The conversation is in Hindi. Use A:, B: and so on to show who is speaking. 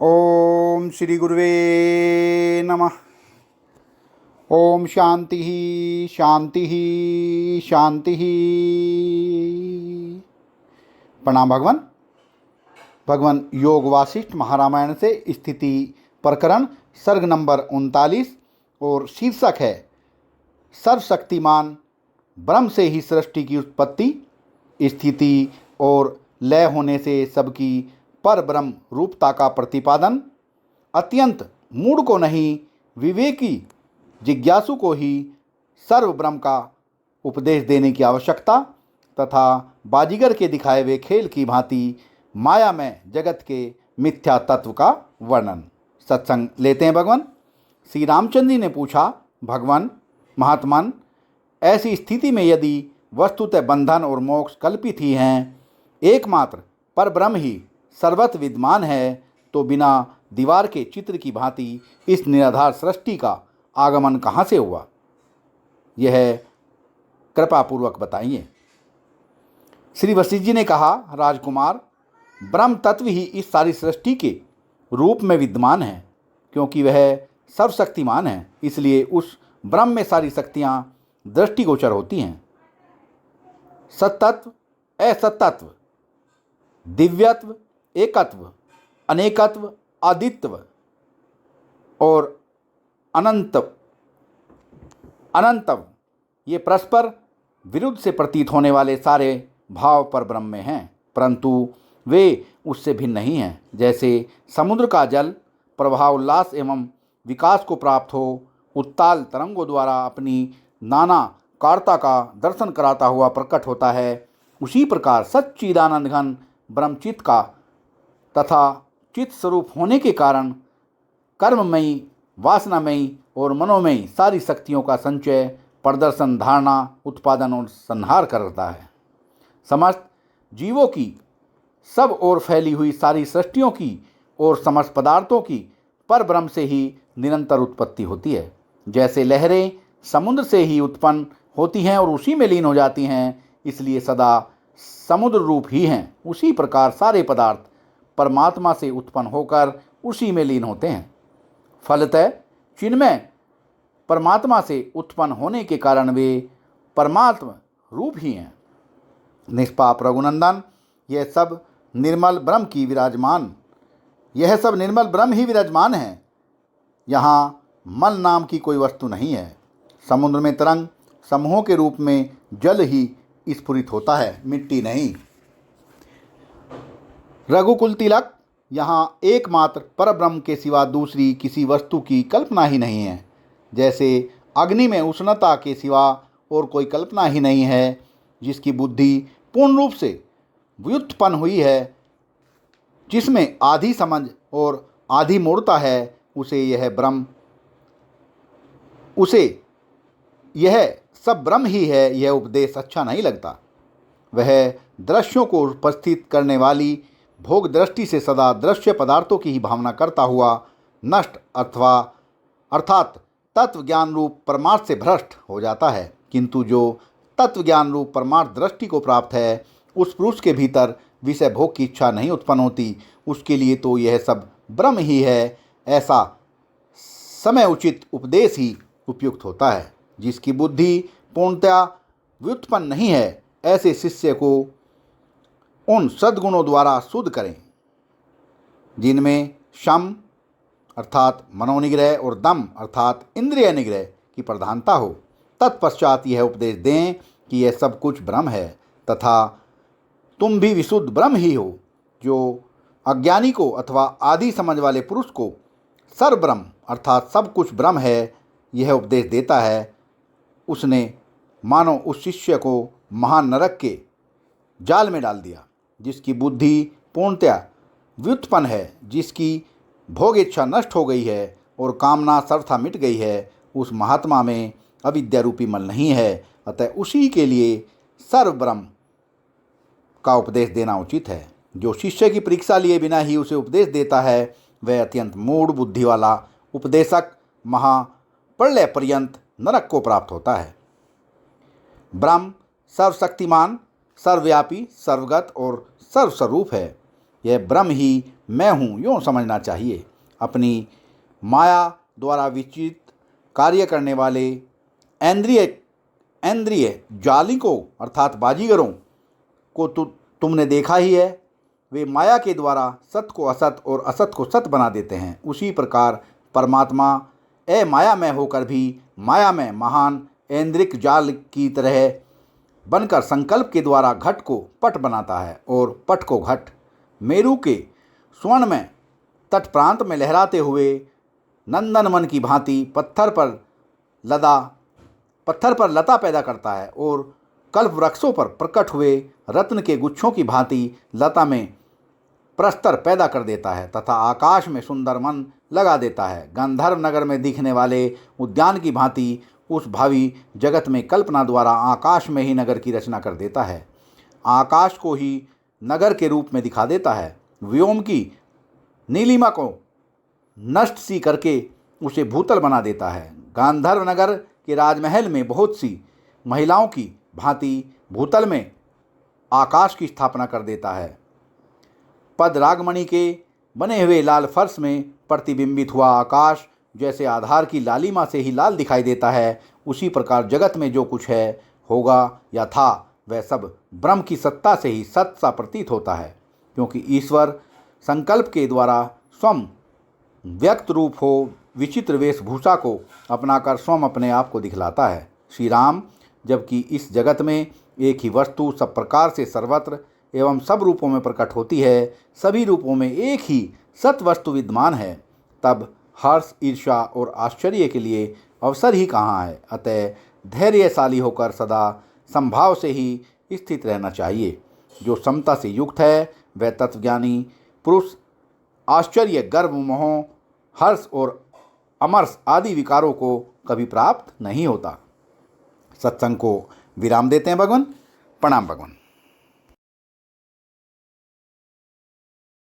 A: ओम श्री गुरुवे नमः। ओम शांति शांति शांति। प्रणाम भगवान। भगवान योग वासिष्ठ महारामायण से स्थिति प्रकरण सर्ग नंबर 39 और शीर्षक है सर्वशक्तिमान ब्रह्म से ही सृष्टि की उत्पत्ति, स्थिति और लय होने से सबकी पर ब्रह्म रूपता का प्रतिपादन। अत्यंत मूढ़ को नहीं, विवेकी जिज्ञासु को ही सर्व ब्रह्म का उपदेश देने की आवश्यकता तथा बाजीगर के दिखाए हुए खेल की भांति माया में जगत के मिथ्या तत्व का वर्णन। सत्संग लेते हैं भगवान। श्री रामचंद्र जी ने पूछा, भगवान महात्मन, ऐसी स्थिति में यदि वस्तुतः बंधन और मोक्ष कल्पित ही हैं, एकमात्र पर ब्रह्म ही सर्वत्र विद्यमान है, तो बिना दीवार के चित्र की भांति इस निराधार सृष्टि का आगमन कहाँ से हुआ? यह कृपापूर्वक बताइए। श्री वशिष्ठ जी ने कहा, राजकुमार, ब्रह्म तत्व ही इस सारी सृष्टि के रूप में विद्यमान है, क्योंकि वह सर्वशक्तिमान है। इसलिए उस ब्रह्म में सारी शक्तियाँ दृष्टिगोचर होती हैं। सत्तत्व, असत्तत्व, दिव्यत्व, एकत्व, अनेकत्व, आदित्व और अनंतव, ये परस्पर विरुद्ध से प्रतीत होने वाले सारे भाव पर ब्रह्म में हैं, परंतु वे उससे भिन्न नहीं हैं। जैसे समुद्र का जल प्रवाह, उल्लास एवं विकास को प्राप्त हो उत्ताल तरंगों द्वारा अपनी नाना कारता का दर्शन कराता हुआ प्रकट होता है, उसी प्रकार सच्चिदानंद घन ब्रह्मचित्त का तथा चित्त स्वरूप होने के कारण कर्ममयी, वासनामयी और मनोमयी सारी शक्तियों का संचय, प्रदर्शन, धारणा, उत्पादन और संहार करता है। समस्त जीवों की सब ओर फैली हुई सारी सृष्टियों की और समस्त पदार्थों की पर ब्रह्म से ही निरंतर उत्पत्ति होती है। जैसे लहरें समुद्र से ही उत्पन्न होती हैं और उसी में लीन हो जाती हैं, इसलिए सदा समुद्र रूप ही हैं, उसी प्रकार सारे पदार्थ परमात्मा से उत्पन्न होकर उसी में लीन होते हैं। फलतः चिन्मय परमात्मा से उत्पन्न होने के कारण वे परमात्मा रूप ही हैं। निष्पाप रघुनंदन, यह सब निर्मल ब्रह्म ही विराजमान है। यहाँ मल नाम की कोई वस्तु नहीं है। समुद्र में तरंग समूहों के रूप में जल ही स्फुरित होता है, मिट्टी नहीं। रघुकुल तिलक, यहाँ एकमात्र परब्रह्म के सिवा दूसरी किसी वस्तु की कल्पना ही नहीं है। जैसे अग्नि में उष्णता के सिवा और कोई कल्पना ही नहीं है, जिसकी बुद्धि पूर्ण रूप से व्युत्पन्न हुई है, जिसमें आधी समझ और आधी मूढ़ता है, उसे यह सब ब्रह्म ही है, यह उपदेश अच्छा नहीं लगता। वह दृश्यों को उपस्थित करने वाली भोग दृष्टि से सदा दृश्य पदार्थों की ही भावना करता हुआ नष्ट अर्थात तत्व ज्ञान रूप परमार्थ से भ्रष्ट हो जाता है। किंतु जो तत्व ज्ञान रूप परमार्थ दृष्टि को प्राप्त है, उस पुरुष के भीतर विषय भोग की इच्छा नहीं उत्पन्न होती। उसके लिए तो यह सब ब्रह्म ही है, ऐसा समय उचित उपदेश ही उपयुक्त होता है। जिसकी बुद्धि पूर्णतया व्युत्पन्न नहीं है, ऐसे शिष्य को उन सद्गुणों द्वारा शुद्ध करें, जिनमें शम अर्थात मनोनिग्रह और दम अर्थात इंद्रिय निग्रह की प्रधानता हो। तत्पश्चात यह उपदेश दें कि यह सब कुछ ब्रह्म है तथा तुम भी विशुद्ध ब्रह्म ही हो। जो अज्ञानी को अथवा आदि समझ वाले पुरुष को सर्व ब्रह्म अर्थात सब कुछ ब्रह्म है यह उपदेश देता है, उसने मानो उस शिष्य को महान नरक के जाल में डाल दिया। जिसकी बुद्धि पूर्णतया व्युत्पन्न है, जिसकी भोग इच्छा नष्ट हो गई है और कामना सर्वथा मिट गई है, उस महात्मा में अविद्या रूपी मल नहीं है। अतः उसी के लिए सर्व ब्रह्म का उपदेश देना उचित है। जो शिष्य की परीक्षा लिए बिना ही उसे उपदेश देता है, वह अत्यंत मूढ़ बुद्धि वाला उपदेशक महाप्रलय पर्यंत नरक को प्राप्त होता है। ब्रह्म सर्वशक्तिमान, सर्वव्यापी, सर्वगत और सर्वस्वरूप है। यह ब्रह्म ही मैं हूँ यूँ समझना चाहिए। अपनी माया द्वारा विचित कार्य करने वाले इंद्रिय जालिकों अर्थात बाजीगरों को तुमने देखा ही है। वे माया के द्वारा सत को असत और असत को सत बना देते हैं। उसी प्रकार परमात्मा मायामय होकर भी माया में महान ऐन्द्रिक जाल की तरह बनकर संकल्प के द्वारा घट को पट बनाता है और पट को घट। मेरू के स्वर्ण में तट प्रांत में लहराते हुए नंदनवन की भांति पत्थर पर लता पैदा करता है और कल्प वृक्षों पर प्रकट हुए रत्न के गुच्छों की भांति लता में प्रस्तर पैदा कर देता है तथा आकाश में सुंदर मन लगा देता है। गंधर्व नगर में दिखने वाले उद्यान की भांति उस भावी जगत में कल्पना द्वारा आकाश में ही नगर की रचना कर देता है। आकाश को ही नगर के रूप में दिखा देता है। व्योम की नीलिमा को नष्ट सी करके उसे भूतल बना देता है। गांधर्व नगर के राजमहल में बहुत सी महिलाओं की भांति भूतल में आकाश की स्थापना कर देता है। पद रागमणि के बने हुए लाल फर्श में प्रतिबिंबित हुआ आकाश जैसे आधार की लालिमा से ही लाल दिखाई देता है, उसी प्रकार जगत में जो कुछ है, होगा या था, वह सब ब्रह्म की सत्ता से ही सत सा प्रतीत होता है, क्योंकि ईश्वर संकल्प के द्वारा स्वयं व्यक्त रूप हो विचित्र वेशभूषा को अपनाकर स्वयं अपने आप को दिखलाता है। श्री राम जबकि इस जगत में एक ही वस्तु सब प्रकार से सर्वत्र एवं सब रूपों में प्रकट होती है, सभी रूपों में एक ही सत वस्तु विद्यमान है, तब हर्ष, ईर्ष्या और आश्चर्य के लिए अवसर ही कहाँ है। अतः धैर्यशाली होकर सदा संभाव से ही स्थित रहना चाहिए। जो समता से युक्त है वह तत्वज्ञानी पुरुष आश्चर्य, गर्व, मोह, हर्ष और अमर्ष आदि विकारों को कभी प्राप्त नहीं होता। सत्संग को विराम देते हैं भगवान। प्रणाम भगवान।